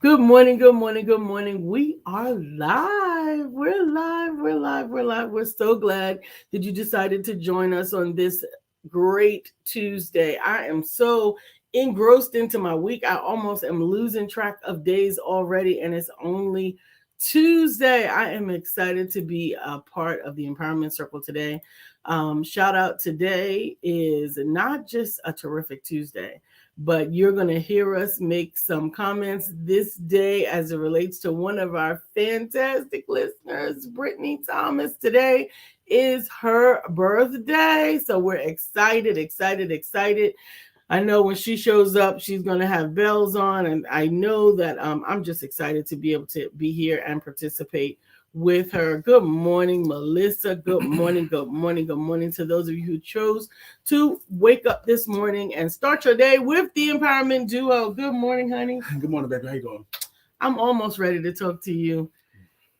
Good morning, good morning, good morning. We are live. We're live. We're live. We're live. We're so glad that you decided to join us on this great Tuesday. I am so engrossed into my week. I almost am losing track of days already, and it's only Tuesday. I am excited to be a part of the Empowerment Circle today. Shout out today is not just a terrific Tuesday, but you're going to hear us make some comments this day as it relates to one of our fantastic listeners, Brittany Thomas. Today is her birthday, so we're excited. I know when she shows up, she's going to have bells on, and I know that I'm just excited to be able to be here and participate with her. Good morning, Melissa. Good morning to those of you who chose to wake up this morning and start your day with the Empowerment Duo. Good morning, honey. Good morning, baby. How you doing? I'm almost ready to talk to you.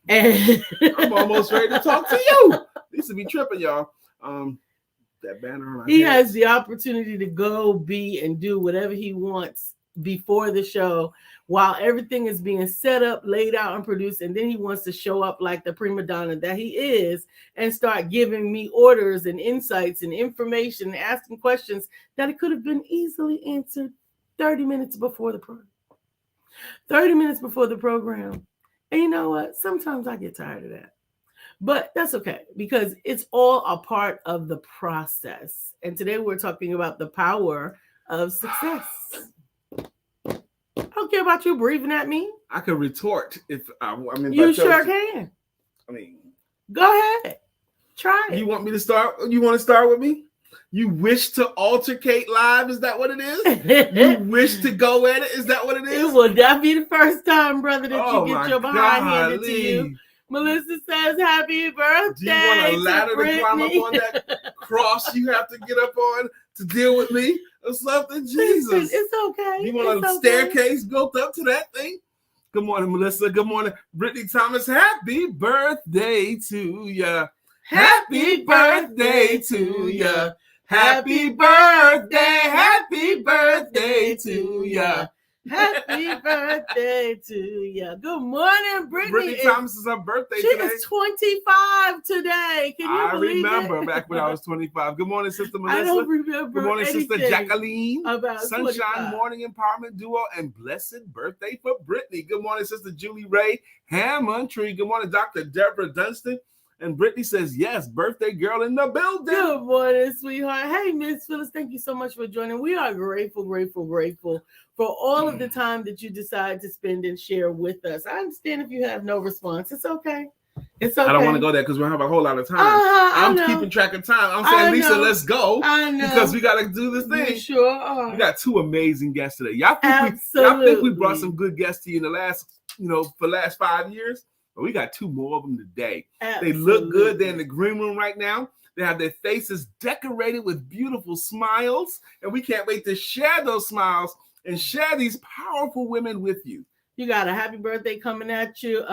And I'm almost ready to talk to you. These to be tripping, y'all. That banner on my he head. has the opportunity to go, be, and do whatever he wants before the show while everything is being set up, laid out, and produced. And then he wants to show up like the prima donna that he is and start giving me orders and insights and information and asking questions that it could have been easily answered 30 minutes before the program. 30 minutes before the program. And you know what? Sometimes I get tired of that. But that's okay, because it's all a part of the process. And today we're talking about the power of success. I don't care about you breathing at me. I could retort if I mean. You sure can. I mean, go ahead. Try it. You want me to start? You want to start with me? You wish to altercate live? Is that what it is? You wish to go at it? Is that what it is? It will not be the first time, brother, that you get your behind handed to you. Melissa says, "Happy birthday!" Do you want a ladder to climb up on that cross you have to get up on to deal with me or something? Jesus, it's okay. You want a staircase built up to that thing? Good morning, Melissa. Good morning, Brittany Thomas. Happy birthday to ya. Happy birthday to ya. Happy birthday. Happy birthday to ya. Happy birthday to you. Good morning, Brittany. Brittany Thomas is her birthday today. She is 25 today. Can you believe remember it? Back when I was 25. Good morning, Sister Melissa. I don't remember. Good morning, Sister Jacqueline. About Sunshine 25. Morning Empowerment Duo, and blessed birthday for Brittany. Good morning, Sister Julie Ray Hammondtree. Good morning, Dr. Deborah Dunstan. And Brittany says, yes, birthday girl in the building. Good morning, sweetheart. Hey, Miss Phyllis, thank you so much for joining. We are grateful for all of the time that you decide to spend and share with us. I understand if you have no response. It's okay. It's okay. I don't want to go there because we don't have a whole lot of time. I'm keeping track of time. I'm saying, Lisa, let's go. I know. Because we got to do this thing. You sure are. We got two amazing guests today. Y'all think we brought some good guests to you in the last, for the last 5 years? But we got two more of them today. Absolutely. They look good. They're in the green room right now. They have their faces decorated with beautiful smiles. And we can't wait to share those smiles and share these powerful women with you. You got a happy birthday coming at you,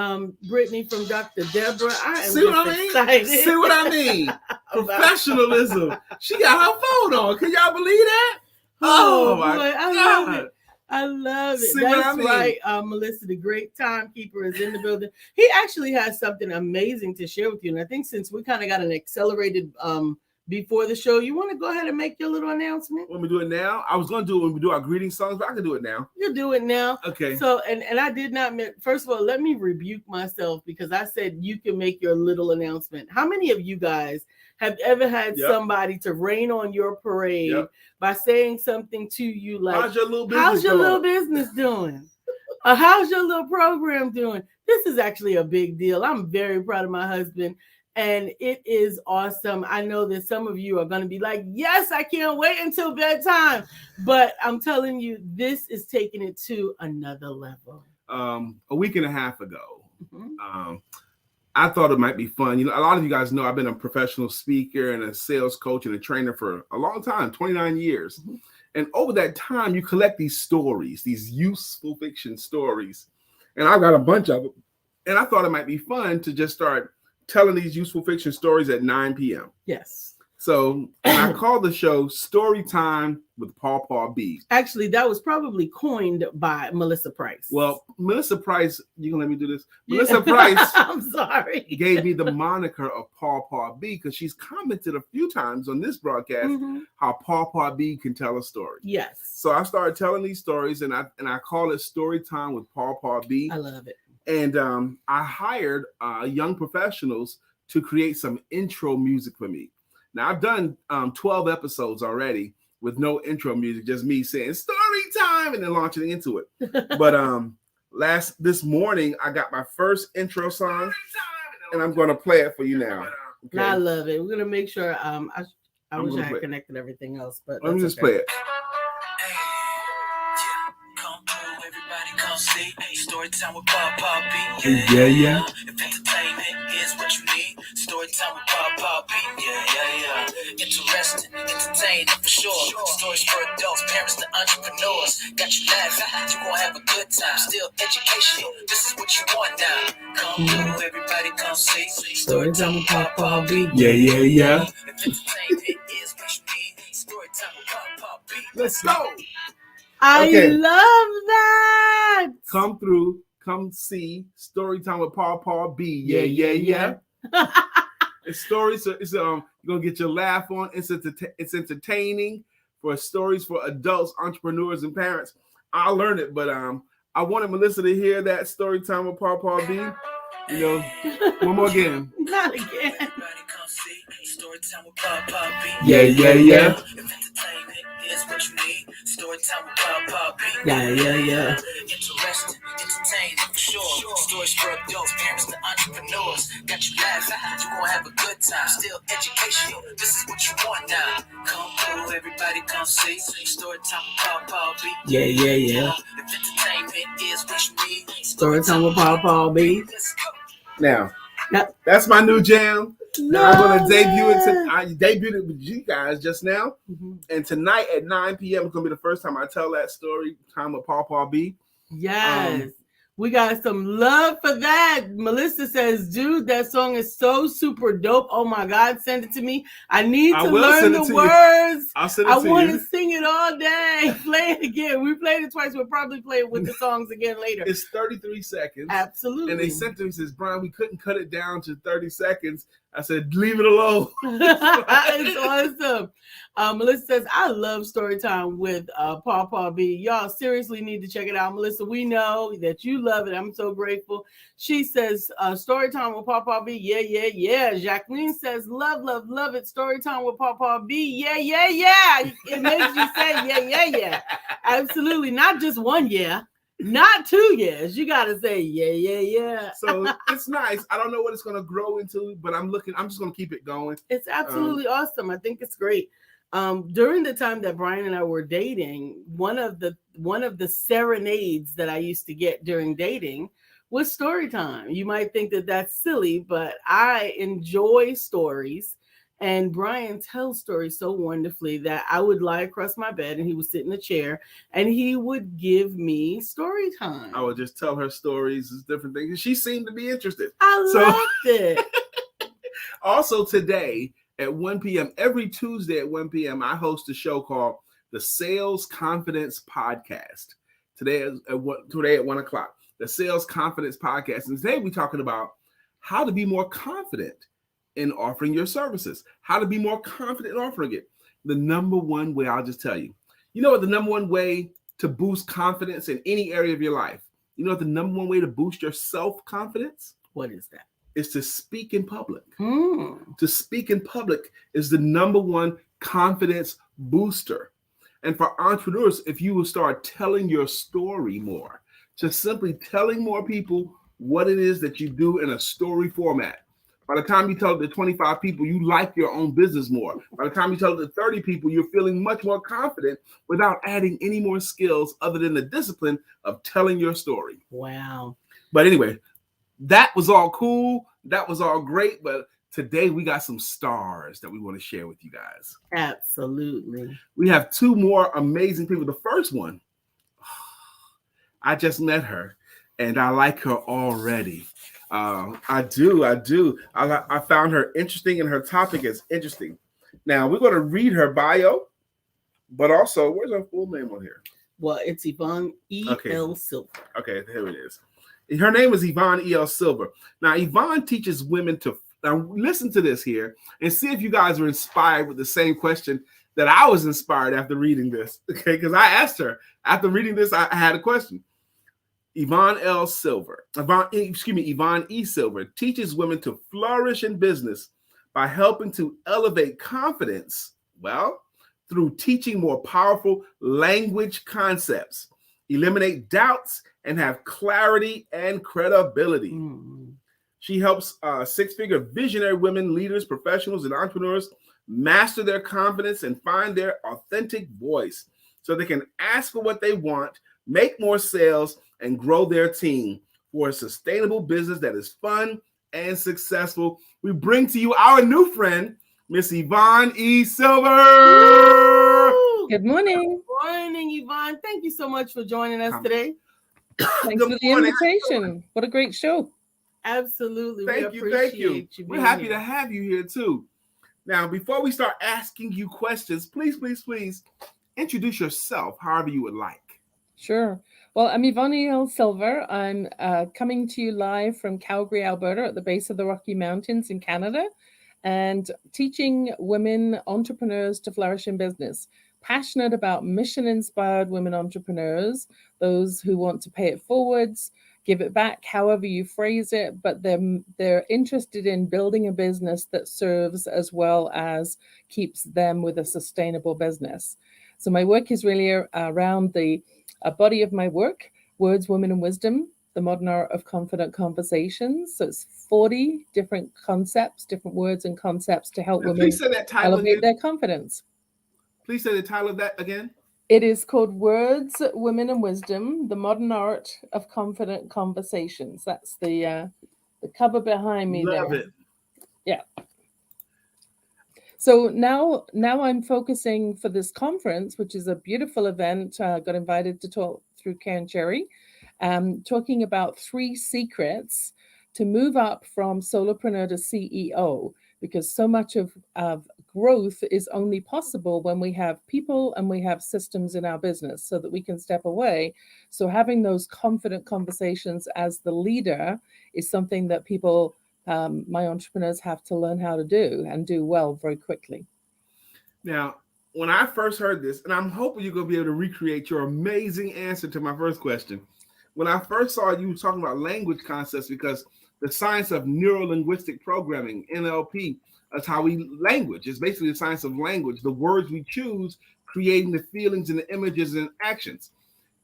Brittany, from Dr. Deborah. I am See what I mean? excited. See what I mean? Professionalism. She got her phone on. Can y'all believe that? Oh my God. I love it. See That's right, Melissa, the great timekeeper, is in the building. He actually has something amazing to share with you. And I think since we kind of got an accelerated before the show, you want to go ahead and make your little announcement? Want me to do it now? I was going to do it when we do our greeting songs, but I can do it now. You'll do it now. Okay. So, and I did not, first of all, let me rebuke myself because I said you can make your little announcement. How many of you guys have ever had somebody to rain on your parade by saying something to you like, how's your little business doing? How's your little program doing? This is actually a big deal. I'm very proud of my husband, and it is awesome. I know that some of you are going to be like, yes, I can't wait until bedtime. But I'm telling you, this is taking it to another level. A week and a half ago, I thought it might be fun. A lot of you guys know I've been a professional speaker and a sales coach and a trainer for a long time, 29 years. Mm-hmm. And over that time, you collect these stories, these useful fiction stories. And I've got a bunch of them. And I thought it might be fun to just start telling these useful fiction stories at 9 p.m. Yes. So, and I call the show Story Time with Paw B. Actually, that was probably coined by Melissa Price. Well, Melissa Price, you gonna let me do this? Melissa Price, I'm sorry, gave me the moniker of Paw B because she's commented a few times on this broadcast how Paw B can tell a story. Yes. So I started telling these stories, and I call it Story Time with Paw B. I love it. And I hired young professionals to create some intro music for me. Now, I've done 12 episodes already with no intro music, just me saying story time and then launching into it. But this morning, I got my first intro song, and I'm going to play it for you now. Okay? I love it. We're going to make sure. I wish I had connected everything else, but let me just play it. Story time with Paw B. Yeah. If entertainment is what you need, story time with Paw B. Yeah. Interesting, entertaining for sure. Stories for adults, parents to entrepreneurs. Got you laughing, you gonna have a good time. Still educational, this is what you want now. Come through, everybody come see. Story time with Paw B. Yeah. If entertainment is what you need, story time with Paw B. Let's go. I love that. Come through, come see Story Time with Paw B. Yeah. It's stories. It's you're gonna get your laugh on. It's entertaining for stories for adults, entrepreneurs, and parents. I learned it, but I wanted Melissa to hear that Story Time with Paw B. You know, one more again. Not again. Story time with Paw B. Yeah. If entertainment is what you need, story time with Paw B. Yeah. Interesting, entertaining for sure. Stories for adults, parents to entrepreneurs. Got you laughing, you gonna have a good time. Still educational, this is what you want now. Come through, everybody come see. Story time with Paw B. Yeah. If entertainment is what you need, Story time with Paw B. Let's go. Now, that's my new jam. I'm going to debut it. I debuted it with you guys just now. And tonight at 9 p.m. is going to be the first time I tell that story time with Paw B. Yes. We got some love for that. Melissa says, dude, that song is so super dope. Oh my God, send it to me. I need to learn the words. I'll send it to you. I want to sing it all day. Play it again. We played it twice. We'll probably play it with the songs again later. It's 33 seconds. Absolutely. And they sent to me, says, Brian, we couldn't cut it down to 30 seconds. I said, leave it alone. It's awesome. Melissa says, I love Storytime with Paw B. Y'all seriously need to check it out. Melissa, we know that you love it. I'm so grateful. She says, Storytime with Paw B. Yeah. Jacqueline says, love it. Storytime with Paw B. Yeah. It makes you say, yeah. Absolutely. Not just one yeah. Not 2 years. You got to say, yeah. So it's nice. I don't know what it's going to grow into, but I'm just going to keep it going. It's absolutely awesome. I think it's great. During the time that Brian and I were dating, one of the serenades that I used to get during dating was story time. You might think that that's silly, but I enjoy stories. And Brian tells stories so wonderfully that I would lie across my bed and he would sit in a chair and he would give me story time. I would just tell her stories, different things. She seemed to be interested. I loved it. Also today at 1 p.m., every Tuesday at 1 p.m., I host a show called the Sales Confidence Podcast. Today at 1 o'clock, the Sales Confidence Podcast. And today we're talking about how to be more confident in offering your services, how to be more confident in offering it. The number one way, I'll just tell you, what the number one way to boost confidence in any area of your life? You know what the number one way to boost your self-confidence? What is that? Is to speak in public. To speak in public is the number one confidence booster. And for entrepreneurs, if you will start telling your story more, just simply telling more people what it is that you do in a story format. By the time you tell it to 25 people, you like your own business more. By the time you tell it to 30 people, you're feeling much more confident without adding any more skills other than the discipline of telling your story. Wow. But anyway, that was all cool. That was all great. But today we got some stars that we want to share with you guys. Absolutely. We have 2 more amazing people. The first one, I just met her and I like her already. I do. I found her interesting and her topic is interesting. Now, we're going to read her bio, but also, where's her full name on here? Well, it's Yvonne E.L. Silver. Okay, here it is. Her name is Yvonne E.L. Silver. Now, Yvonne teaches women to, now listen to this here and see if you guys are inspired with the same question that I was inspired after reading this. Okay, because I asked her, after reading this, I had a question. Yvonne E. Silver teaches women to flourish in business by helping to elevate confidence, well, through teaching more powerful language concepts, eliminate doubts, and have clarity and credibility. Mm-hmm. She helps six-figure visionary women, leaders, professionals, and entrepreneurs master their confidence and find their authentic voice so they can ask for what they want, make more sales, and grow their team for a sustainable business that is fun and successful. We bring to you our new friend, Miss Yvonne E. Silver. Good morning. Good morning, Yvonne. Thank you so much for joining us today. Thanks for the invitation. What a great show. Absolutely. Thank you. We're happy to have you here too. Now, before we start asking you questions, please introduce yourself however you would like. Sure. Well, I'm Yvonne E. Silver. I'm coming to you live from Calgary, Alberta, at the base of the Rocky Mountains in Canada, and teaching women entrepreneurs to flourish in business. Passionate about mission-inspired women entrepreneurs, those who want to pay it forwards, give it back, however you phrase it, but they're interested in building a business that serves as well as keeps them with a sustainable business. So my work is really around a body of my work, Words, Women, and Wisdom, the Modern Art of Confident Conversations. So it's 40 different concepts, different words and concepts to help women elevate their confidence. Please say the title of that again. It is called Words, Women, and Wisdom, the Modern Art of Confident Conversations. That's the cover behind me. Love it. Yeah. So now I'm focusing for this conference, which is a beautiful event. Got invited to talk through Karen Cherry, talking about 3 secrets to move up from solopreneur to CEO, because so much of growth is only possible when we have people and we have systems in our business so that we can step away. So having those confident conversations as the leader is something that people, my entrepreneurs, have to learn how to do and do well very quickly. Now, when I first heard this, and I'm hoping you're going to be able to recreate your amazing answer to my first question. When I first saw you talking about language concepts, because the science of neuro-linguistic programming, NLP, that's how we language. It's basically the science of language, the words we choose, creating the feelings and the images and actions.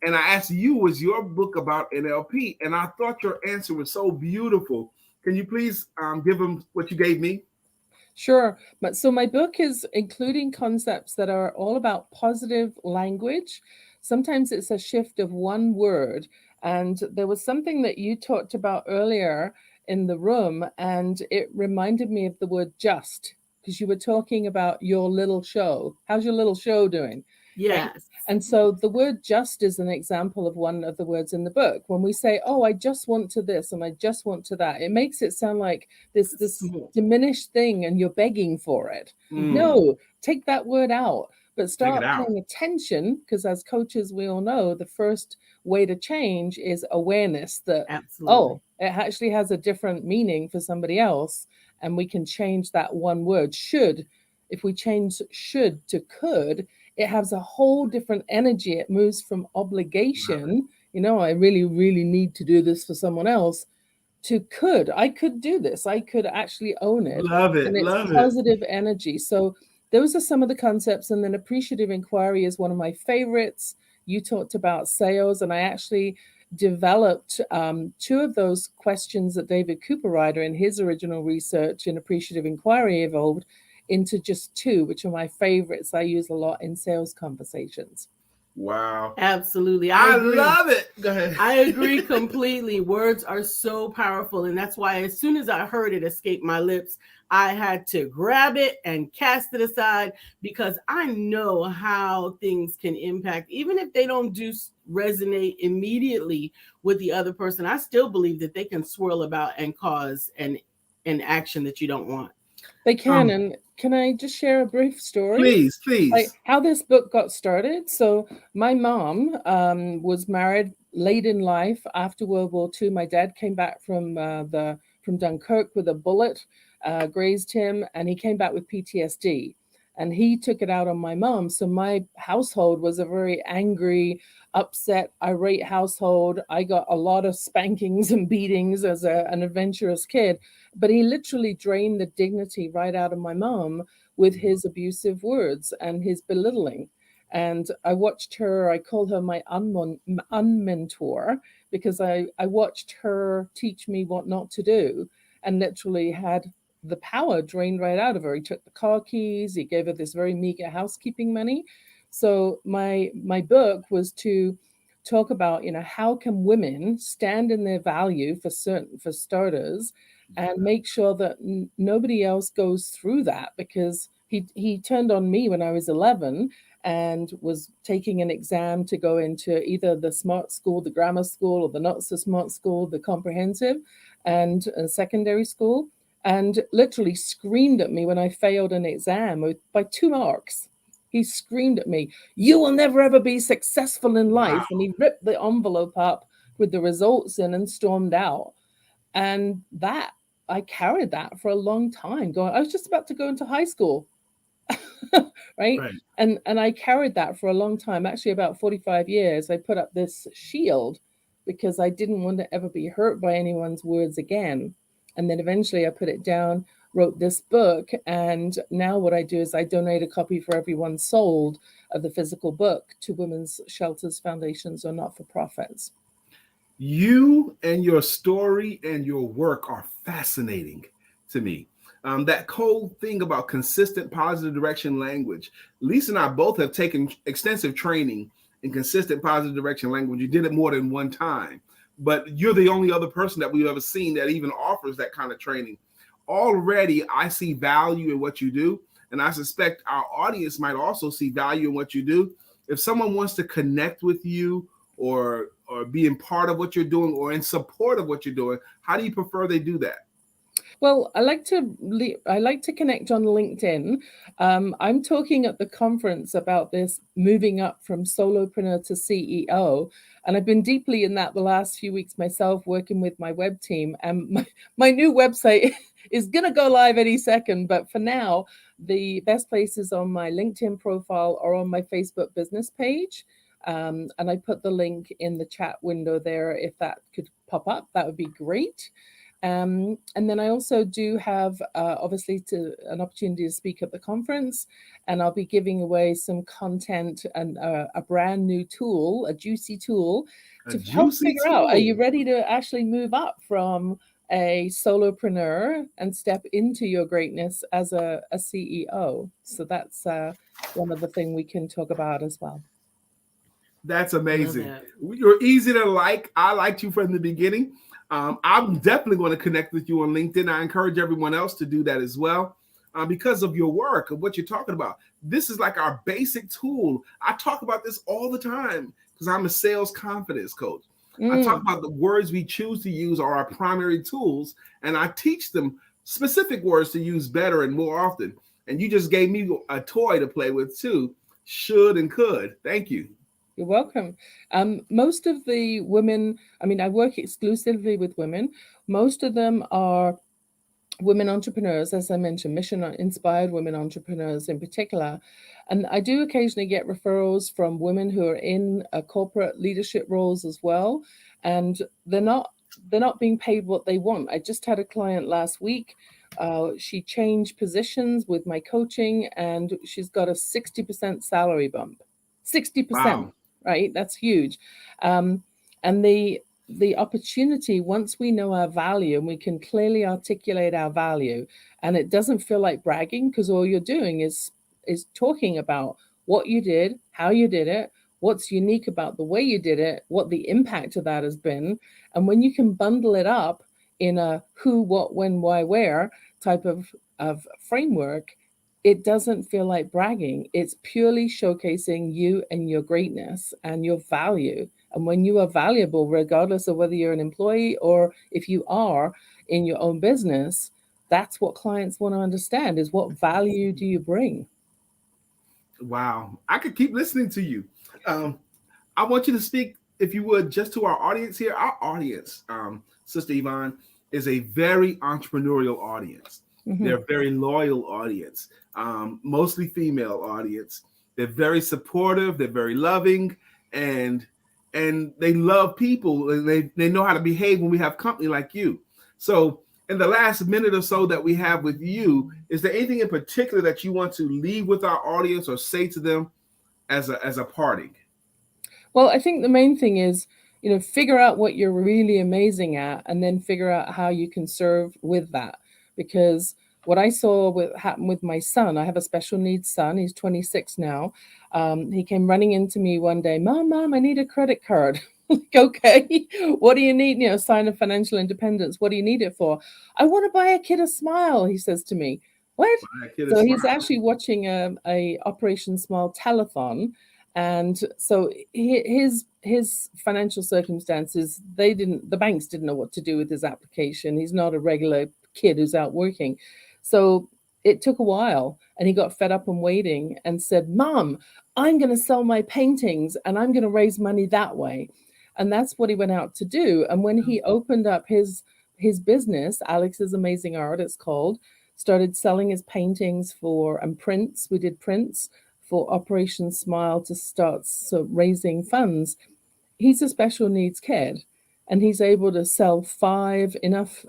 And I asked you, was your book about NLP? And I thought your answer was so beautiful. Can you please give them what you gave me? Sure. But so my book is including concepts that are all about positive language. Sometimes it's a shift of one word. And there was something that you talked about earlier in the room, and it reminded me of the word just, because you were talking about your little show. How's your little show doing? Yes. And so the word just is an example of one of the words in the book. When we say, oh, I just want to this and I just want to that, it makes it sound like this diminished thing and you're begging for it. No, take that word out, but start paying attention, because as coaches, we all know the first way to change is awareness that, oh, it actually has a different meaning for somebody else. And we can change that one word, should. If we change should to could, it has a whole different energy. It moves from obligation, I really, really need to do this for someone else, to could. I could do this. I could actually own it. Love it. And it's positive energy. So those are some of the concepts. And then appreciative inquiry is one of my favorites. You talked about sales, and I actually developed 2 of those questions that David Cooperrider in his original research in appreciative inquiry evolved into just 2, which are my favorites. I use a lot in sales conversations. Wow. Absolutely. I love it. Go ahead. I agree completely. Words are so powerful. And that's why as soon as I heard it escape my lips, I had to grab it and cast it aside, because I know how things can impact, even if they don't resonate immediately with the other person. I still believe that they can swirl about and cause an action that you don't want. They can. And can I just share a brief story? Please, Like please. how this book got started. So my mom was married late in life after World War II. My dad came back from Dunkirk with a bullet, grazed him, and he came back with PTSD. And he took it out on my mom. So my household was a very angry, upset, irate household. I got a lot of spankings and beatings as an adventurous kid. But he literally drained the dignity right out of my mom with his abusive words and his belittling. And I watched her, I call her my unmentor because I watched her teach me what not to do and literally had the power drained right out of her. He took the car keys, he gave her this very meager housekeeping money. So my book was to talk about, how can women stand in their value for starters and make sure that nobody else goes through that, because he turned on me when I was 11 and was taking an exam to go into either the smart school, the grammar school, or the not so smart school, the comprehensive and secondary school, and literally screamed at me when I failed an exam by 2 marks. He screamed at me, "You will never ever be successful in Wow. life." And he ripped the envelope up with the results in and stormed out. And that I carried that for a long time. Going, I was just about to go into high school, right? Right. And I carried that for a long time, actually about 45 years. I put up this shield because I didn't want to ever be hurt by anyone's words again. And then eventually I put it down, wrote this book, and now what I do is I donate a copy for everyone sold of the physical book to women's shelters, foundations, or not-for-profits. You and your story and your work are fascinating to me. That whole thing about consistent positive direction language. Lisa and I both have taken extensive training in consistent positive direction language. You did it more than one time, but you're the only other person that we've ever seen that even offers that kind of training. Already, I see value in what you do, and I suspect our audience might also see value in what you do. If someone wants to connect with you or being part of what you're doing or in support of what you're doing, how do you prefer they do that? Well, I like to connect on LinkedIn. I'm talking at the conference about this moving up from solopreneur to CEO, and I've been deeply in that the last few weeks myself, working with my web team. And my new website is going to go live any second, but for now, the best places on my LinkedIn profile or on my Facebook business page. And I put the link in the chat window there. If that could pop up, that would be great. And then I also do have, obviously, an opportunity to speak at the conference, and I'll be giving away some content and a brand new tool, a juicy tool, A to help juicy figure out: are you tool. ready to actually move up from a solopreneur and step into your greatness as a CEO? So that's one of the things we can talk about as well. That's I love amazing. that. You're easy to like. I liked you from the beginning. I'm definitely going to connect with you on LinkedIn. I encourage everyone else to do that as well because of your work, of what you're talking about. This is like our basic tool. I talk about this all the time because I'm a sales confidence coach. I talk Mm. about the words we choose to use are our primary tools, and I teach them specific words to use better and more often. And you just gave me a toy to play with too. Should and could. Thank you. You're welcome. Most of the women, I mean, I work exclusively with women. Most of them are women entrepreneurs, as I mentioned, mission inspired women entrepreneurs in particular. And I do occasionally get referrals from women who are in corporate leadership roles as well. And they're not being paid what they want. I just had a client last week. She changed positions with my coaching, and she's got a 60% salary bump. 60%, Wow. right? That's huge. Um, and the opportunity, once we know our value and we can clearly articulate our value, and it doesn't feel like bragging, because all you're doing is talking about what you did, how you did it, what's unique about the way you did it, what the impact of that has been. And when you can bundle it up in a who, what, when, why, where type of framework, it doesn't feel like bragging. It's purely showcasing you and your greatness and your value. And when you are valuable, regardless of whether you're an employee or if you are in your own business, that's what clients want to understand, is what value do you bring? Wow. I could keep listening to you. I want you to speak, if you would, just to our audience here. Our audience, Sister Yvonne, is a very entrepreneurial audience. Mm-hmm. They're a very loyal audience, mostly female audience. They're very supportive. They're very loving, and they love people, and they know how to behave when we have company like you. So in the last minute or so that we have with you, is there anything in particular that you want to leave with our audience or say to them as a parting? Well, I think the main thing is, figure out what you're really amazing at, and then figure out how you can serve with that. Because what I saw happen with my son, I have a special needs son. He's 26 now. He came running into me one day, Mom, I need a credit card. Like, okay, what do you need? Sign of financial independence. What do you need it for? I want to buy a kid a smile, he says to me. What? So he's actually watching a Operation Smile telethon. And so his financial circumstances, the banks didn't know what to do with his application. He's not a regular kid who's out working. So it took a while, and he got fed up and waiting and said, Mom, I'm going to sell my paintings and I'm going to raise money that way. And that's what he went out to do. And when he opened up his business, Alex's Amazing Art, it's called, started selling his paintings and prints. We did prints for Operation Smile to start raising funds. He's a special needs kid, and he's able to sell enough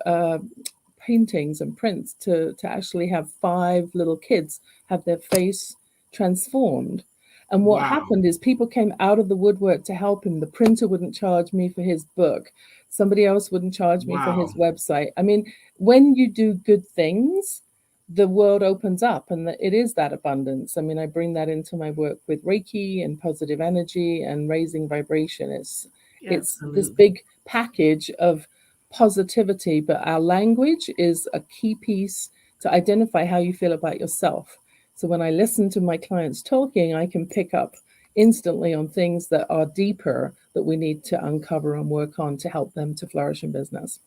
paintings and prints to actually have 5 little kids have their face transformed. And what happened is people came out of the woodwork to help him. The printer wouldn't charge me for his book. Somebody else wouldn't charge me for his website. I mean, when you do good things, the world opens up, and it is that abundance. I mean, I bring that into my work with Reiki and positive energy and raising vibration. It's this big package of positivity, but our language is a key piece to identify how you feel about yourself. So when I listen to my clients talking, I can pick up instantly on things that are deeper that we need to uncover and work on to help them to flourish in business.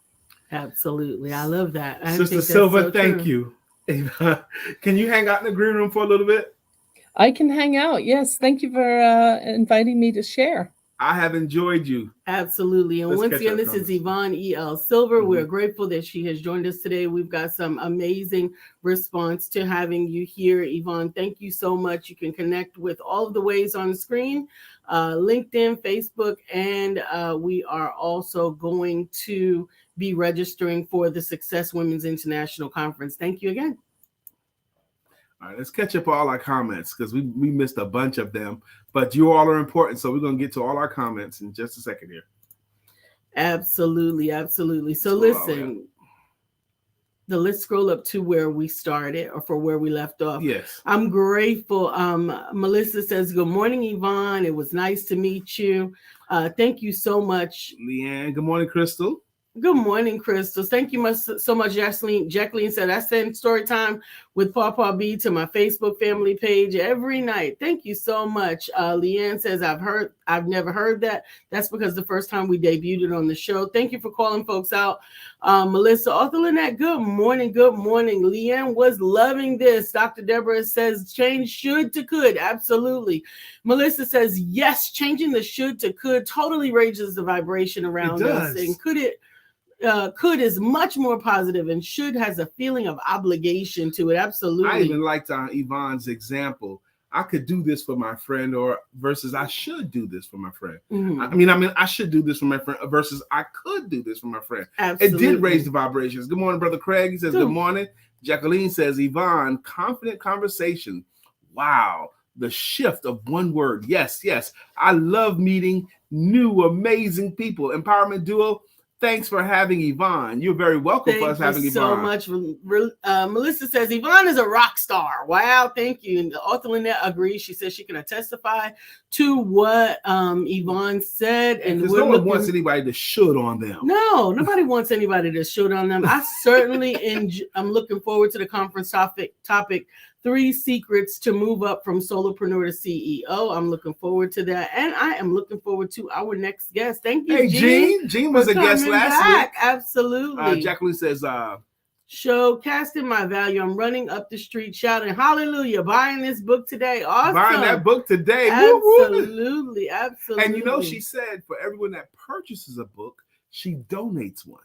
Absolutely. I love that. Sister Silva, thank you. Can you hang out in the green room for a little bit? I can hang out. Yes. Thank you for inviting me to share. I have enjoyed you. Absolutely. And once again, this is Yvonne E.L. Silver. Mm-hmm. We're grateful that she has joined us today. We've got some amazing response to having you here, Yvonne. Thank you so much. You can connect with all of the ways on the screen, LinkedIn, Facebook, and we are also going to be registering for the Success Women's International Conference. Thank you again. All right, let's catch up all our comments because we missed a bunch of them, but you all are important. So we're going to get to all our comments in just a second here. Absolutely. Absolutely. So listen, let's scroll up to where we started or for where we left off. Yes. I'm grateful. Melissa says, good morning, Yvonne. It was nice to meet you. Thank you so much. Leanne, good morning, Crystal. Good morning, Crystals. Thank you so much, Jacqueline said, I send story time with Pawpaw B to my Facebook family page every night. Thank you so much. Leanne says, I've never heard that. That's because the first time we debuted it on the show. Thank you for calling folks out. Melissa, Arthur Lynette, good morning. Good morning. Leanne was loving this. Dr. Deborah says, change should to could. Absolutely. Melissa says, yes, changing the should to could totally raises the vibration around us. And could is much more positive, and should has a feeling of obligation to it. Absolutely. I even liked Yvonne's example. I could do this for my friend, or versus I should do this for my friend. Mm-hmm. I mean, I should do this for my friend versus I could do this for my friend. Absolutely. It did raise the vibrations. Good morning, Brother Craig. He says, good morning. Jacqueline says, Yvonne, confident conversation. Wow. The shift of one word. Yes. I love meeting new, amazing people. Empowerment Duo. Thanks for having Yvonne. You're very welcome for us having Yvonne. Thank you so much. Melissa says, Yvonne is a rock star. Wow, thank you. And Arthur Lynette agrees. She says she can testify to what Yvonne said. And because no one wants anybody to shoot on them. No, nobody wants anybody to shoot on them. I certainly I'm looking forward to the conference topic 3 secrets to move up from solopreneur to CEO. I'm looking forward to that. And I am looking forward to our next guest. Thank you, Jean. Jean was a guest last week. Absolutely. Jacqueline says, show, casting my value. I'm running up the street shouting, hallelujah, buying this book today. Awesome. Buying that book today. Absolutely. Absolutely. And you know, she said for everyone that purchases a book, she donates one.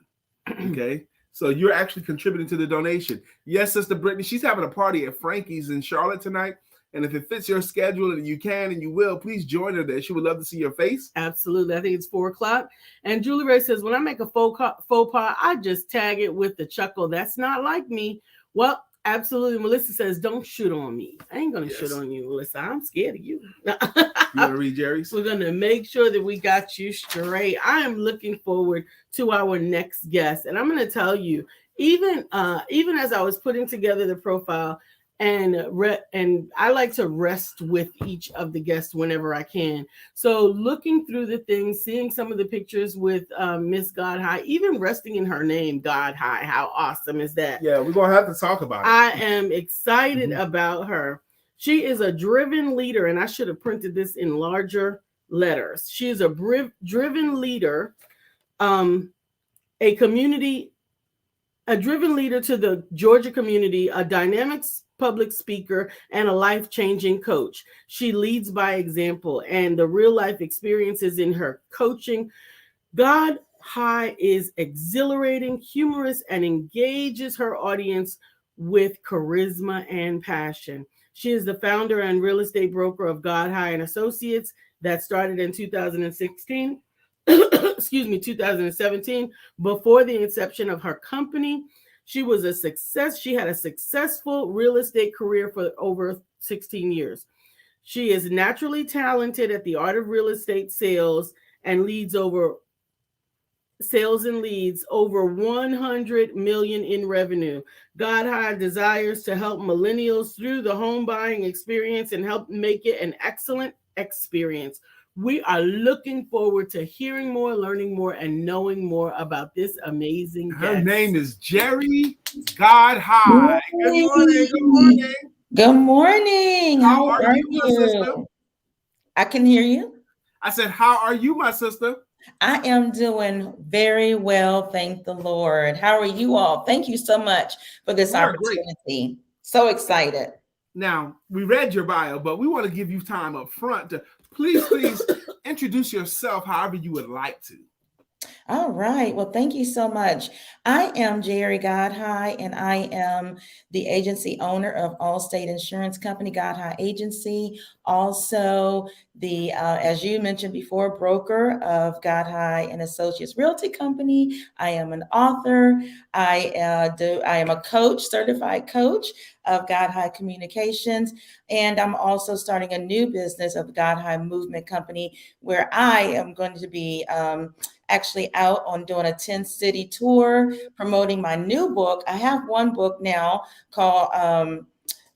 Okay. So you're actually contributing to the donation. Yes, Sister Brittany, she's having a party at Frankie's in Charlotte tonight. And if it fits your schedule and you can and you will, please join her there. She would love to see your face. Absolutely. I think it's 4:00. And Julie Ray says, when I make a faux pas, I just tag it with the chuckle. That's not like me. Well, absolutely. Melissa says, don't shoot on me. I ain't going to shoot on you, Melissa. I'm scared of you. You want to read Jerry's? We're going to make sure that we got you straight. I am looking forward to our next guest. And I'm going to tell you, even as I was putting together the profile, and I like to rest with each of the guests whenever I can. So looking through the things, seeing some of the pictures with Miss God High, even resting in her name, God High. How awesome is that? Yeah, we're going to have to talk about it. I am excited about her. She is a driven leader, and I should have printed this in larger letters. She is a driven leader, a driven leader to the Georgia community, a dynamic public speaker, and a life-changing coach. She leads by example, and the real-life experiences in her coaching. God High is exhilarating, humorous, and engages her audience with charisma and passion. She is the founder and real estate broker of God High and Associates that started in 2016. 2017. Before the inception of her company, she was a success. She had a successful real estate career for over 16 years. She is naturally talented at the art of real estate sales and leads over 100 million in revenue. God High desires to help millennials through the home buying experience and help make it an excellent experience. We are looking forward to hearing more, learning more, and knowing more about this amazing guest. Her name is Jerry God High. Good morning. Good morning. Good morning. How are you, my sister? I can hear you. I said, how are you, my sister? I am doing very well. Thank the Lord. How are you all? Thank you so much for this opportunity. Great. So excited. Now, we read your bio, but we want to give you time up front to please introduce yourself however you would like to. All right. Well, thank you so much. I am Jerry God High, and I am the agency owner of Allstate Insurance Company, God High Agency. Also, the as you mentioned before, broker of God High and Associates Realty Company. I am an author. I am a coach, certified coach of God High Communications, and I'm also starting a new business of God High Movement Company, where I am going to be actually out on doing a 10-city tour, promoting my new book. I have one book now called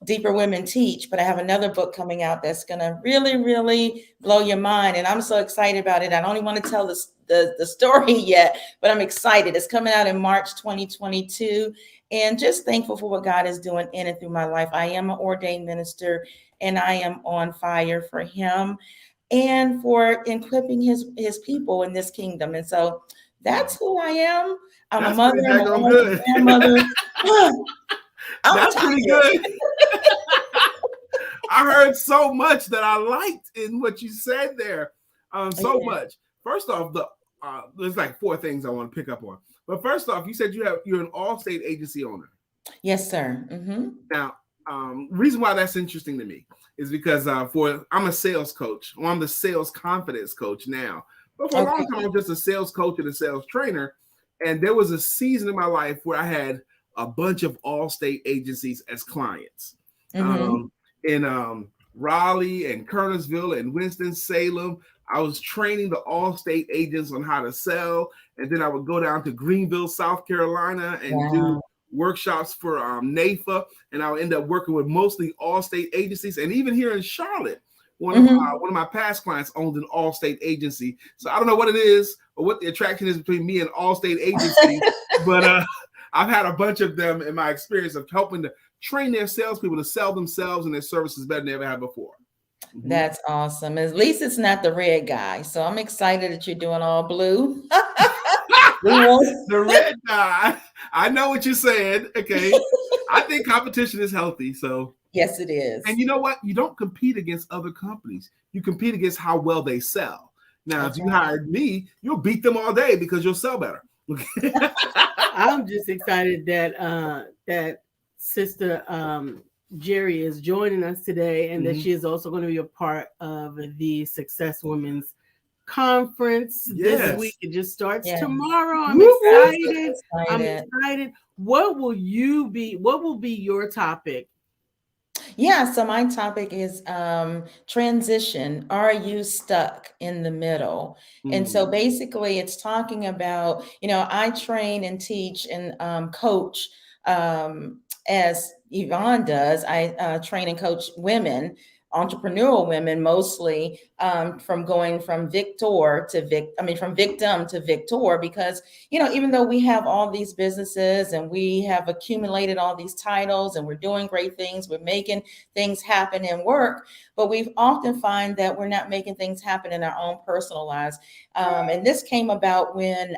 Deeper Women Teach, but I have another book coming out that's going to really, really blow your mind. And I'm so excited about it. I don't even want to tell the story yet, but I'm excited. It's coming out in March 2022. And just thankful for what God is doing in and through my life. I am an ordained minister, and I am on fire for Him and for equipping his people in this kingdom. And so that's who I am. I'm a mother, I'm a grandmother. That's pretty good. I heard so much that I liked in what you said there. Much. First off, there's like 4 things I want to pick up on. But first off, you said you're an Allstate agency owner. Yes, sir. Mm-hmm. Now, reason why that's interesting to me is because I'm a sales coach. Well, I'm the sales confidence coach now. But for a long time, I was just a sales coach and a sales trainer. And there was a season in my life where I had a bunch of Allstate agencies as clients. Mm-hmm. In Raleigh and Kernersville and Winston-Salem, I was training the Allstate agents on how to sell. And then I would go down to Greenville, South Carolina, and do workshops for NAFA, and I'll end up working with mostly Allstate agencies. And even here in Charlotte, one of my past clients owned an Allstate agency. So I don't know what it is or what the attraction is between me and Allstate agencies, but I've had a bunch of them in my experience of helping to train their salespeople to sell themselves and their services better than they ever had before. Mm-hmm. That's awesome. At least it's not the red guy. So I'm excited that you're doing all blue. The red guy. I know what you're saying. Okay. I think competition is healthy. So, Yes, it is. and you know what? You don't compete against other companies. You compete against how well they sell. Now, That's if you right. hired me, you'll beat them all day because you'll sell better. I'm just excited that that sister Jerry is joining us today, and that Mhm. she is also going to be a part of the Success Women's Conference this week. Yes. It just starts Yeah. tomorrow. I'm Whoop, I'm whoop. so excited. I'm excited. excited. What will you be? What will be your topic? Yeah, so my topic is transition. Are you stuck in the middle? And so Mm. basically, it's talking about, I train and teach and coach as Yvonne does. I train and coach women, entrepreneurial women mostly, from going from from victim to victor, because even though we have all these businesses and we have accumulated all these titles and we're doing great things, we're making things happen in work, but we often find that we're not making things happen in our own personal lives. And this came about when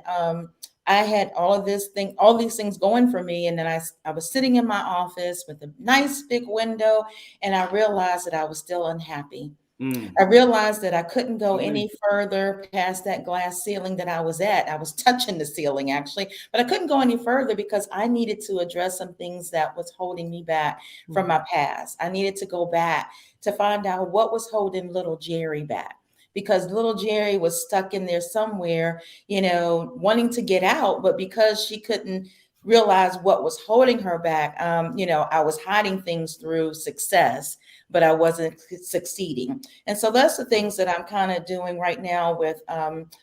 I had all these things going for me, and then I was sitting in my office with a nice big window, and I realized that I was still unhappy. Mm. I realized that I couldn't go Really? any further past that glass ceiling that I was at. I was touching the ceiling actually, but I couldn't go any further because I needed to address some things that was holding me back from my past. I needed to go back to find out what was holding little Jerry back. Because little Jerry was stuck in there somewhere, wanting to get out, but because she couldn't realize what was holding her back, I was hiding things through success, but I wasn't succeeding. And so that's the things that I'm kind of doing right now with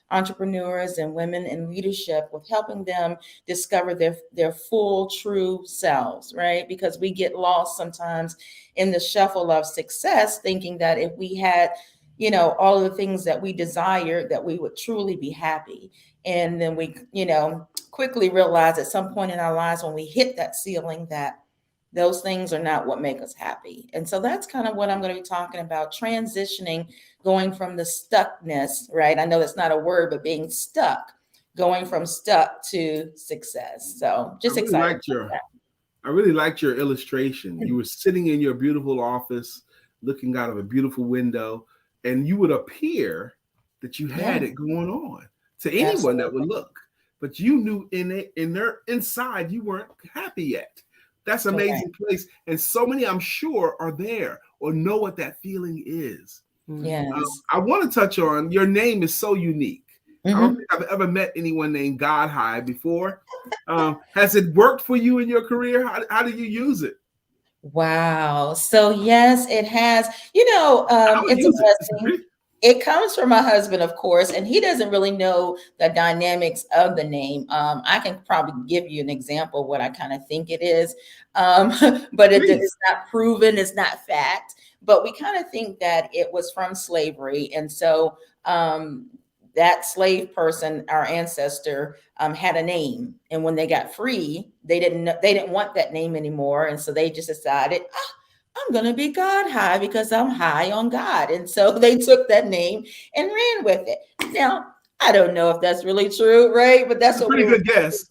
entrepreneurs and women in leadership, with helping them discover their full, true selves, right? Because we get lost sometimes in the shuffle of success, thinking that if we had, all of the things that we desire, that we would truly be happy. And then we, quickly realize at some point in our lives when we hit that ceiling that those things are not what make us happy. And so that's kind of what I'm going to be talking about, transitioning, going from the stuckness, right? I know that's not a word, but being stuck, going from stuck to success. So I just really excited liked about your that. I really liked your illustration. You were sitting in your beautiful office, looking out of a beautiful window, and you would appear that you had Yeah, it going on to anyone that would absolutely. look, but you knew in their inside you weren't happy yet. That's an Correct. amazing place, and so many I'm sure are there or know what that feeling is. Yes. I want to touch on your name is so unique. I don't Mhm. think I've ever met anyone named God High before. Has it worked for you in your career? How do you use it? Wow. So yes, it has. I would It's a use it. blessing. It comes from my husband, of course, and he doesn't really know the dynamics of the name. I can probably give you an example of what I kind of think it is, um, but Please. it's not proven. It's not fact. But we kind of think that it was from slavery, and so that slave person, our ancestor, had a name, and when they got free, they didn't want that name anymore, and so they just decided, "Ah, I'm going to be God high because I'm high on God," and so they took that name and ran with it. Now, I don't know if that's really true, right? But that's It's a what we pretty were good guess.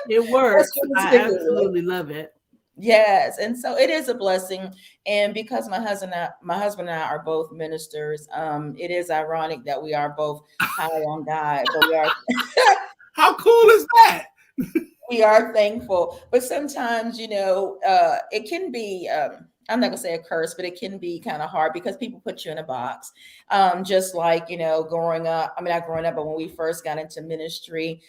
It that's works. what we're I sticking with. absolutely love it. Yes, and so it is a blessing, and because my husband and I are both ministers, it is ironic that we are both high on God, but How cool is that? we are thankful. But sometimes, it can be, I'm not gonna say a curse, but it can be kind of hard because people put you in a box. Just like, growing up, I mean, not growing up, but when we first got into ministry,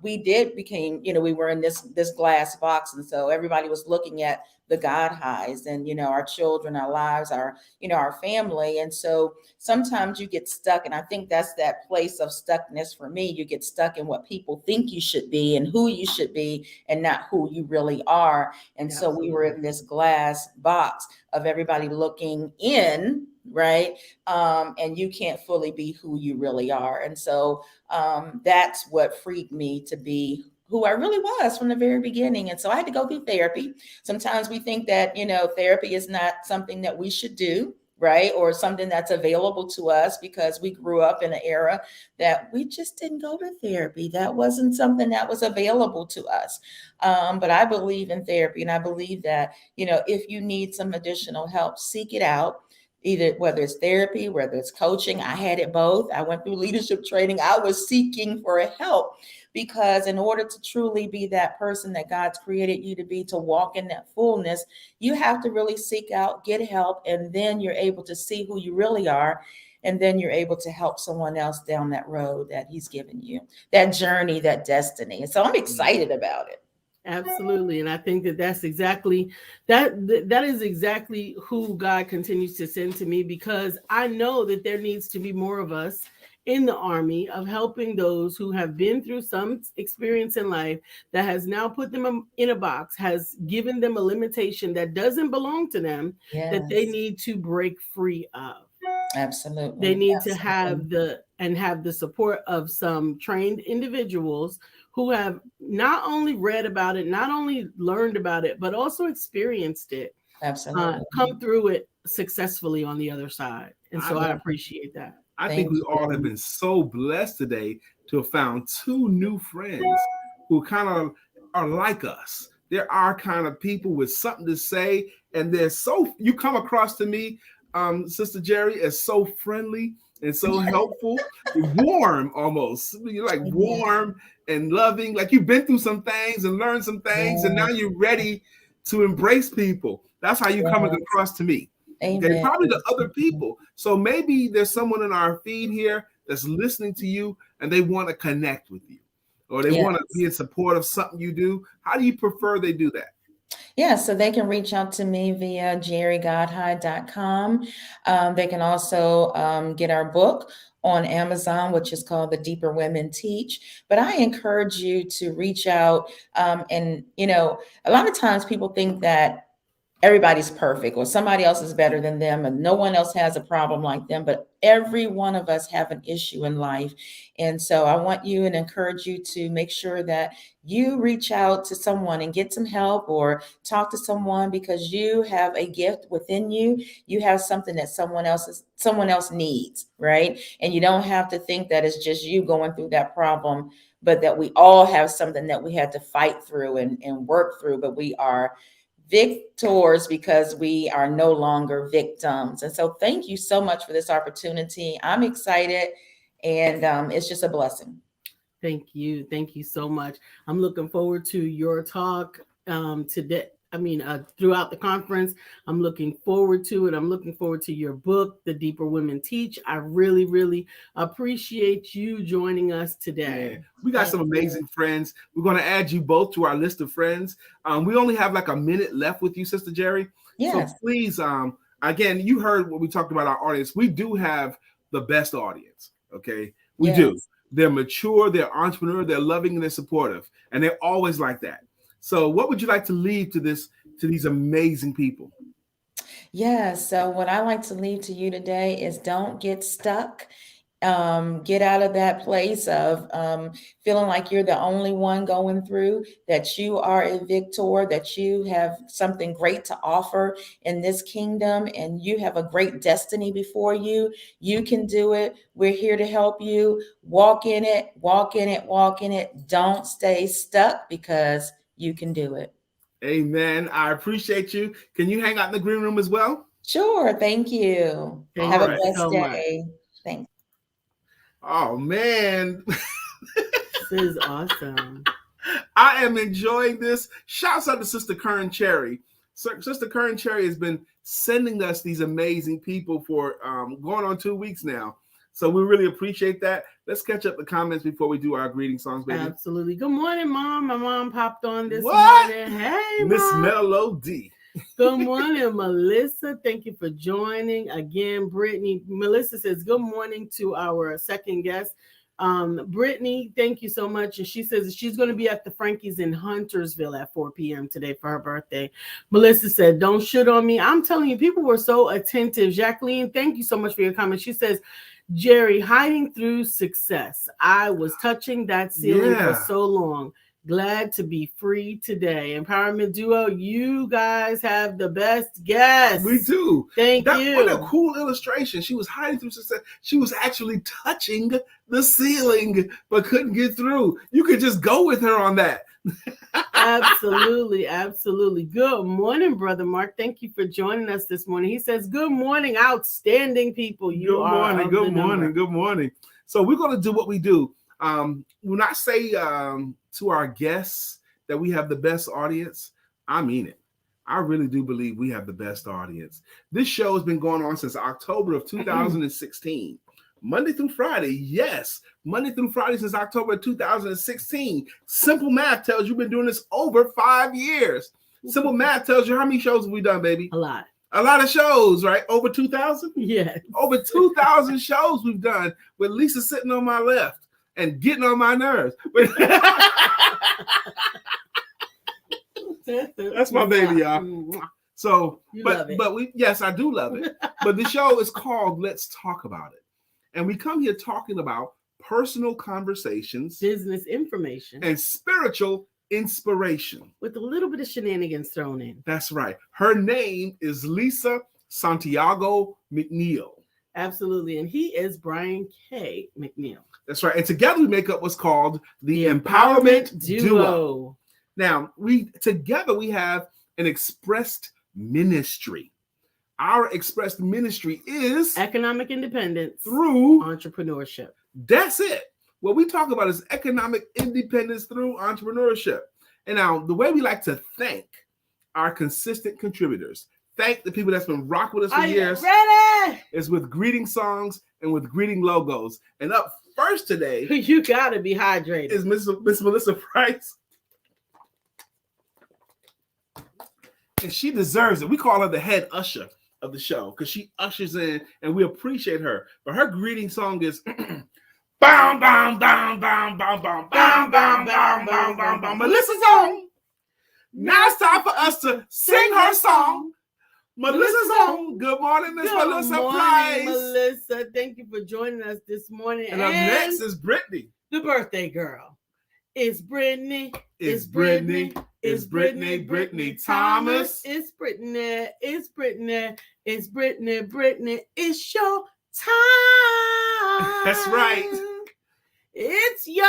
we did became, we were in this glass box. And so everybody was looking at the God highs and, our children, our lives, our family. And so sometimes you get stuck. And I think that's that place of stuckness for me. You get stuck in what people think you should be and who you should be and not who you really are. And so we were Absolutely. in this glass box of everybody looking in, right? And you can't fully be who you really are. And so that's what freed me to be who I really was from the very beginning. And so I had to go through therapy. Sometimes we think that, therapy is not something that we should do, right? Or something that's available to us because we grew up in an era that we just didn't go to therapy. That wasn't something that was available to us. But I believe in therapy, and I believe that, if you need some additional help, seek it out. Either whether it's therapy, whether it's coaching, I had it both. I went through leadership training. I was seeking for help because in order to truly be that person that God's created you to be, to walk in that fullness, you have to really seek out, get help, and then you're able to see who you really are. And then you're able to help someone else down that road that he's given you, that journey, that destiny. And so I'm excited about it. Absolutely. And I think that that's exactly that is exactly who God continues to send to me, because I know that there needs to be more of us in the army of helping those who have been through some experience in life that has now put them in a box, has given them a limitation that doesn't belong to them, that they Yes, need to break free of. absolutely. They need to Absolutely. have the support of some trained individuals who have not only read about it, not only learned about it, but also experienced it, Absolutely. come through it successfully on the other side. And I, so I appreciate that. I think Thank we all have you. been so blessed today to have found two new friends who kind of are like us. They're our kind of people with something to say, and you come across to me, Sister Jerry, as so friendly and so helpful, warm almost. You're like Amen. warm and loving, like you've been through some things and learned some things, and now Yes, you're ready to embrace people. That's how you come yes. across to me. Okay, Amen. probably to other people. So maybe there's someone in our feed here that's listening to you and they want to connect with you, or they want to be Yes. in support of something you do. How do you prefer they do that? Yeah, so they can reach out to me via jerrygodhigh.com. They can also get our book on Amazon, which is called The Deeper Women Teach. But I encourage you to reach out. And, a lot of times people think that everybody's perfect or somebody else is better than them and no one else has a problem like them, but every one of us have an issue in life. And so I want you and encourage you to make sure that you reach out to someone and get some help or talk to someone, because you have a gift within you. You have something that someone else needs, right? And you don't have to think that it's just you going through that problem, but that we all have something that we had to fight through and work through, but we are victors because we are no longer victims. And so thank you so much for this opportunity. I'm excited, and it's just a blessing. Thank you. Thank you so much. I'm looking forward to your talk today. I mean, throughout the conference, I'm looking forward to it. I'm looking forward to your book, The Deeper Women Teach. I really, really appreciate you joining us today. Man, we got Thank some you. amazing friends. We're going to add you both to our list of friends. We only have like a minute left with you, Sister Jerry. Yes. So please, again, you heard what we talked about our audience. We do have the best audience. Okay, we do. Yes. They're mature, they're entrepreneur, they're loving, and they're supportive, and they're always like that. So, what would you like to leave to these amazing people? Yes. So what I like to leave to you today is don't get stuck. Get out of that place of feeling like you're the only one going through, that you are a victor, that you have something great to offer in this kingdom, and you have a great destiny before you. You can do it. We're here to help you. Walk in it, walk in it, walk in it. Don't stay stuck, because you can do it. Amen. I appreciate you. Can you hang out in the green room as well? Sure. Thank you. Thank Have a All you right. blessed so much. day. Thanks. Oh man. This is awesome. I am enjoying this. Shouts out to Sister Kern Cherry. Sister Kern Cherry has been sending us these amazing people for going on 2 weeks now. So we really appreciate that. Let's catch up the comments before we do our greeting songs, baby. Absolutely. Good morning, Mom. My mom popped on this What? morning. Hey, Miss Mom. Melody. Good morning, Melissa. Thank you for joining. Again, Brittany. Melissa says, good morning to our second guest. Brittany, thank you so much. And she says she's going to be at the Frankie's in Huntersville at 4 p.m. today for her birthday. Melissa said, don't shit on me. I'm telling you, people were so attentive. Jacqueline, thank you so much for your comment. She says, Jerry, hiding through success. I was touching that ceiling for so long. Glad to be free today. Empowerment Duo, you guys have the best guests. We do. Thank you. What a cool illustration. She was hiding through success. She was actually touching the ceiling, but couldn't get through. You could just go with her on that. Absolutely, absolutely. Good morning, Brother Mark. Thank you for joining us this morning. He says, good morning, outstanding people. Good morning. So we're going to do what we do. When I say to our guests that we have the best audience, I mean it. I really do believe we have the best audience. This show has been going on since October of 2016. Monday through Friday, yes. Monday through Friday since October 2016. Simple math tells you we've been doing this over 5 years. Simple math tells you how many shows have we done, baby? A lot. A lot of shows, right? Over 2,000? Yeah. Over 2,000 shows we've done with Lisa sitting on my left and getting on my nerves. That's my baby, y'all. So, yes, I do love it. But the show is called Let's Talk About It. And we come here talking about personal conversations, business information, and spiritual inspiration. With a little bit of shenanigans thrown in. That's right. Her name is Lisa Santiago McNeill. Absolutely. And he is Brian K. McNeill. That's right. And together we make up what's called the Empowerment Duo. Now, we have an expressed ministry. Our expressed ministry is economic independence through entrepreneurship. That's it. What we talk about is economic independence through entrepreneurship. And now the way we like to thank our consistent contributors, thank the people that's been rocking with us for years, is with greeting songs and with greeting logos. And up first today, you gotta be hydrated, is Miss Melissa Price. And she deserves it. We call her the head usher of the show because she ushers in and we appreciate her. But her greeting song is bam, bam, bam, bam, bam, bam, bam, bam, bam, bam, bam, bam. Melissa's on. Now it's time for us to sing her song. Melissa's on. Good morning, Miss Melissa Price. Melissa, thank you for joining us this morning. And up next is Brittany, the birthday girl. It's Brittany. It's Brittany. It's Brittany. Brittany Thomas. It's Brittany. It's Brittany. It's Brittany. Brittany. It's your time. That's right. It's your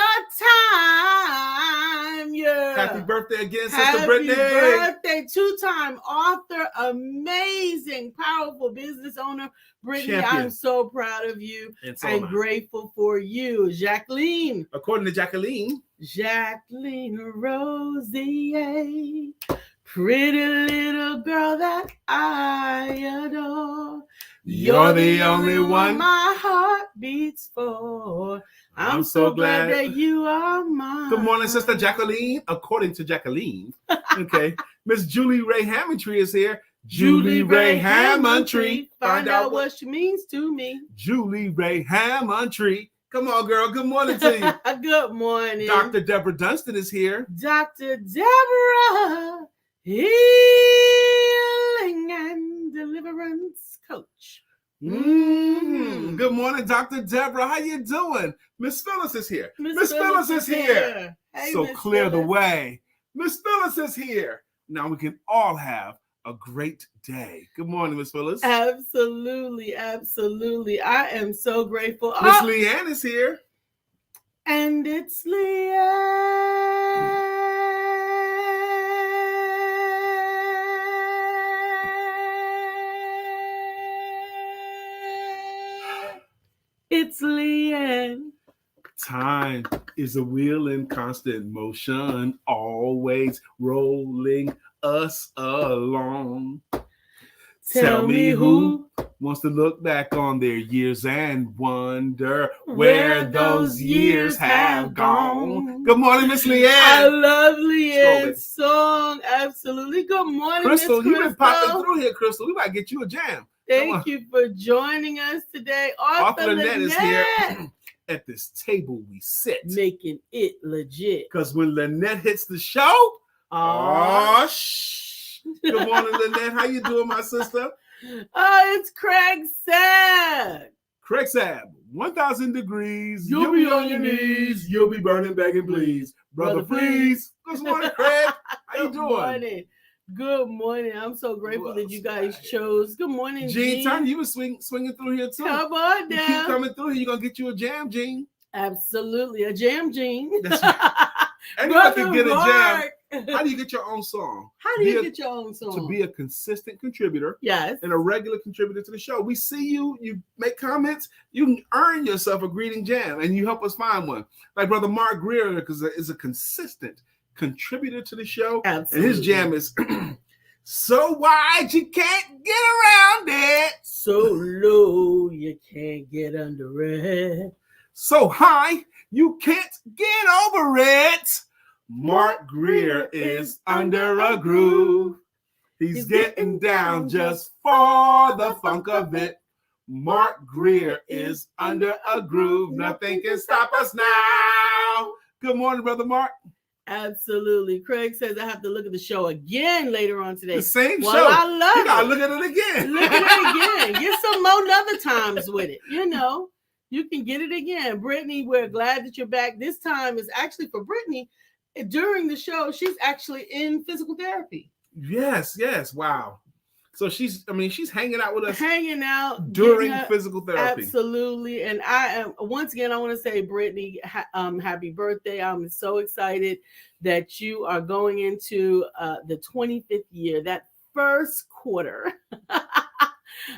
time. Yeah. Happy birthday again, Sister Brittany. Happy birthday. Two-time author, amazing, powerful business owner. Brittany, champion. I'm so proud of you and grateful for you. Jacqueline. According to Jacqueline Rosier, pretty little girl that I adore. You're the only one my heart beats for. I'm so glad that you are mine. Good morning, Sister Jacqueline. According to Jacqueline, okay, Miss Julie Ray Hammondtree is here. Julie Ray Hammondtree. Find out what she means to me. Julie Ray Hammondtree. Come on, girl. Good morning to you. Good morning. Dr. Deborah Dunstan is here. Dr. Deborah, healing and deliverance coach. Mm-hmm. Good morning, Dr. Deborah. How you doing? Miss Phyllis is here. Miss Phyllis is here. Hey, so Ms. clear Phyllis. the way. Miss Phyllis is here. Now we can all have a great day. Good morning, Miss Phyllis. Absolutely, absolutely. I am so grateful. Miss Leanne is here. And it's Leanne. It's Leanne. Time is a wheel in constant motion, always rolling us along. Tell me who wants to look back on their years and wonder where those years have gone. Good morning, Miss Leanne. I love Leanne's song. Absolutely. Good morning, Crystal. Miss You've been popping Crystal. through here, Crystal. We might get you a jam. Thank you for joining us today. Arthur Lynette is here. At this table we sit. Making it legit. Because when Lynette hits the show, shh. Good morning, Lynette. How you doing, my sister? Oh, it's Craig Sack. Craig Saab, 1,000 degrees. You'll be on your knees. You'll be burning, begging, please. Brother, please. Good morning, Craig. How you doing? Good morning. Good morning. I'm so grateful that you guys chose. Good morning, Gene. Gene, you were swinging through here too. Come on now. You keep coming through here. You're going to get you a jam, Gene. Absolutely. A jam, Gene. That's right. Anyone can get a jam. Mark. How do you get your own song? How do you get your own song? To be a consistent contributor. Yes. And a regular contributor to the show. We see you, you make comments, you earn yourself a greeting jam, and you help us find one. Like Brother Mark Greer is a consistent contributor to the show. Absolutely. And his jam is so wide you can't get around it. So low you can't get under it. So high you can't get over it. Mark Greer is under a groove. He's getting down just for the funk of it. Mark Greer is under a groove. Nothing can stop us now. Good morning, Brother Mark. Absolutely. Craig says I have to look at the show again later on today. The same show. I love you gotta look at it again. Look at it again. Get some more other times with it. You know, you can get it again. Brittany, we're glad that you're back. This time is actually for Brittany. During the show, she's actually in physical therapy. Yes. Wow. So she's hanging out with us. Hanging out during physical therapy. Absolutely. And I am, once again, I want to say, Brittany, happy birthday. I'm so excited that you are going into the 25th year, that first quarter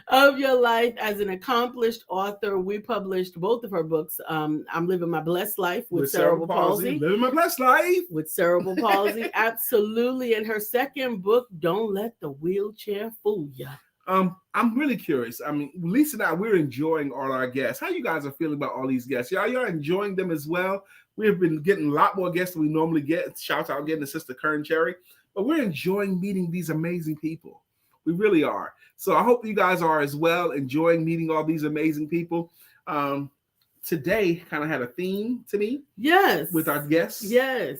of your life as an accomplished author. We published both of her books. I'm Living My Blessed Life with Cerebral Palsy. Living My Blessed Life with Cerebral Palsy. Absolutely. And her second book, Don't Let the Wheelchair Fool Ya. I'm really curious. I mean, Lisa and I, we're enjoying all our guests. How you guys are feeling about all these guests? Y'all enjoying them as well? We've been getting a lot more guests than we normally get. Shout out getting to Sister Kern Cherry. But we're enjoying meeting these amazing people. We really are. So I hope you guys are as well, enjoying meeting all these amazing people. Today kind of had a theme to me. Yes. With our guests. Yes.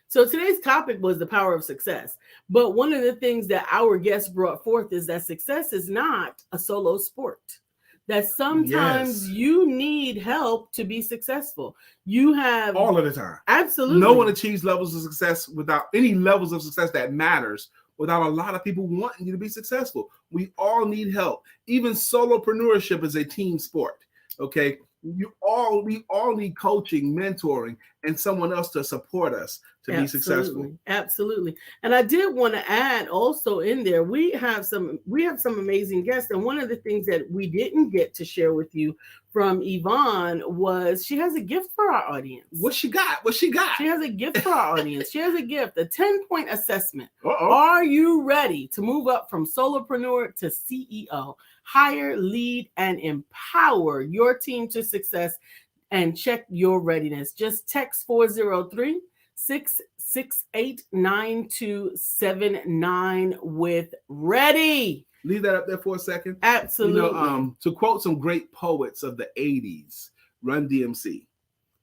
So today's topic was the power of success. But one of the things that our guests brought forth is that success is not a solo sport. That sometimes you need help to be successful. You have all of the time. Absolutely. No one achieves levels of success without any levels of success that matters without a lot of people wanting you to be successful. We all need help. Even solopreneurship is a team sport. Okay. We all need coaching, mentoring, and someone else to support us to be successful. Absolutely. And I did want to add also in there, we have some amazing guests. And one of the things that we didn't get to share with you from Yvonne was she has a gift for our audience. What she got? She has a gift for our audience. She has a gift, a 10-point assessment. Uh-oh. Are you ready to move up from solopreneur to CEO? Hire, lead, and empower your team to success and check your readiness. Just text 403-668-9279 with ready. Leave that up there for a second. Absolutely. You know, to quote some great poets of the 80s, Run DMC.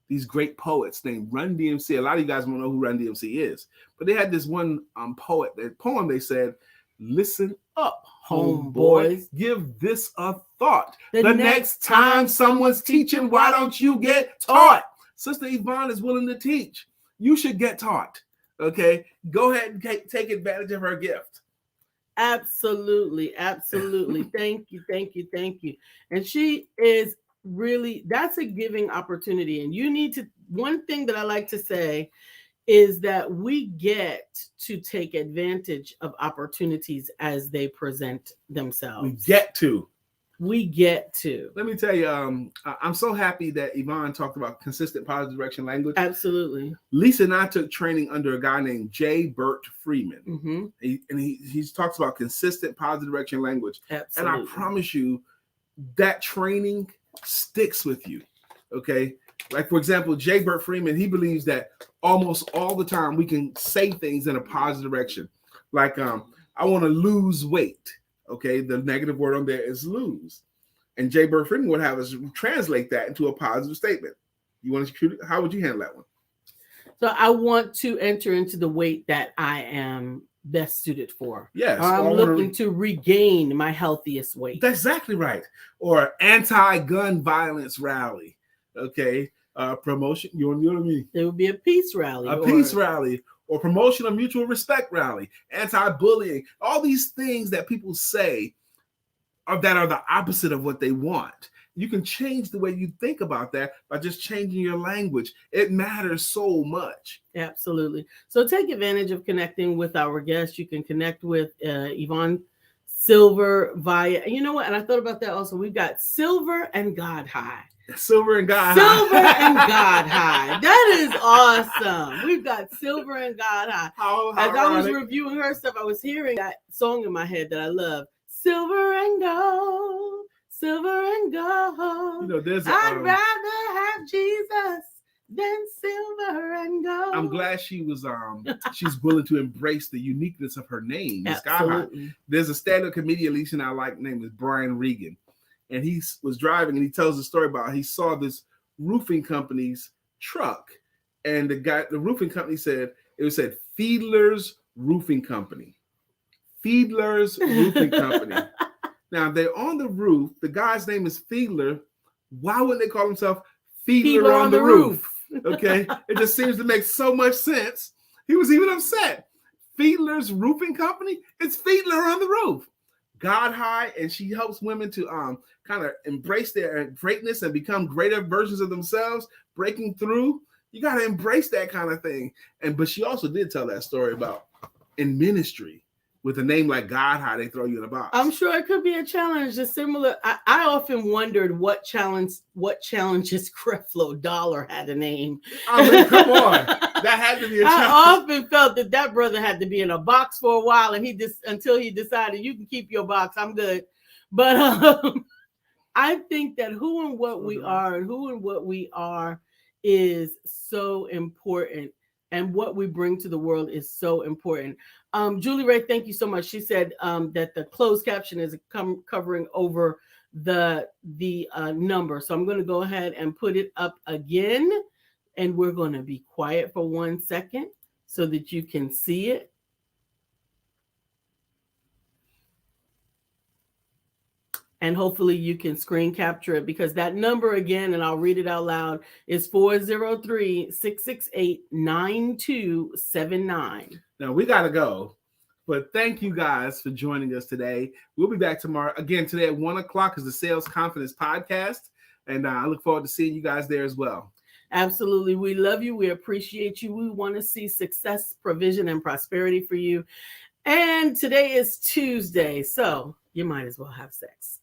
These great poets named Run DMC. A lot of you guys won't know who Run DMC is, but they had this one poem. They said, "Listen up, homeboys, give this a thought. The next time someone's teaching, why don't you get taught?" Sister Yvonne is willing to teach. You should get taught. Okay, go ahead and take advantage of her gift. Absolutely. Thank you. And she is really, that's a giving opportunity. And you need to, one thing that I like to say is that we get to take advantage of opportunities as they present themselves. We get to. Let me tell you, I'm so happy that Yvonne talked about consistent positive direction language. Absolutely. Lisa and I took training under a guy named J. Burt Freeman. Mm-hmm. He talks about consistent positive direction language. Absolutely. And I promise you, that training sticks with you. Okay. Like, for example, J. Burt Freeman, he believes that almost all the time we can say things in a positive direction. Like, I want to lose weight. Okay, the negative word on there is lose. And J. Burt Freeman would have us translate that into a positive statement. How would you handle that one? So I want to enter into the weight that I am best suited for. Yes. Or I'm or I wanna looking to regain my healthiest weight. That's exactly right. Or anti-gun violence rally. Okay. Promotion. You know what I mean? There would be a peace rally. A peace rally, or promotion of mutual respect rally, anti-bullying. All these things that people say that are the opposite of what they want. You can change the way you think about that by just changing your language. It matters so much. Absolutely. So take advantage of connecting with our guests. You can connect with Yvonne Silver via, you know what? And I thought about that also. We've got Silver and God High. Silver and God Silver High. and God High. That is awesome. We've got Silver and God High. As I was reviewing her stuff, I was hearing that song in my head that I love. Silver and gold, silver and gold. You know, I'd rather have Jesus than silver and gold. I'm glad she was she's willing to embrace the uniqueness of her name. Absolutely. There's a stand-up comedian Alicia I like named is Brian Regan. And he was driving and he tells a story about he saw this roofing company's truck. And the roofing company said Fiedler's Roofing Company. Fiedler's Roofing Company. Now they're on the roof. The guy's name is Fiedler. Why wouldn't they call himself Fiedler on the roof? Okay. It just seems to make so much sense. He was even upset. Fiedler's Roofing Company? It's Fiedler on the roof. God High, and she helps women to kind of embrace their greatness and become greater versions of themselves, breaking through. You got to embrace that kind of thing. But she also did tell that story about in ministry with a name like God High, they throw you in a box. I'm sure it could be a challenge. Just similar. I often wondered what challenges Creflo Dollar had a name. I mean, come on. That had to be a challenge. I often felt that brother had to be in a box for a while, and until he decided, you can keep your box, I'm good. But I think that who and what we are is so important, and what we bring to the world is so important. Julie Ray, thank you so much. She said that the closed caption is covering over the number. So I'm going to go ahead and put it up again, and we're going to be quiet for 1 second so that you can see it. And hopefully you can screen capture it, because that number again, and I'll read it out loud, is 403-668-9279. Now we got to go, but thank you guys for joining us today. We'll be back tomorrow. Again, today at 1:00 is the Sales Confidence Podcast. And I look forward to seeing you guys there as well. Absolutely. We love you. We appreciate you. We want to see success, provision, and prosperity for you. And today is Tuesday, so you might as well have sex.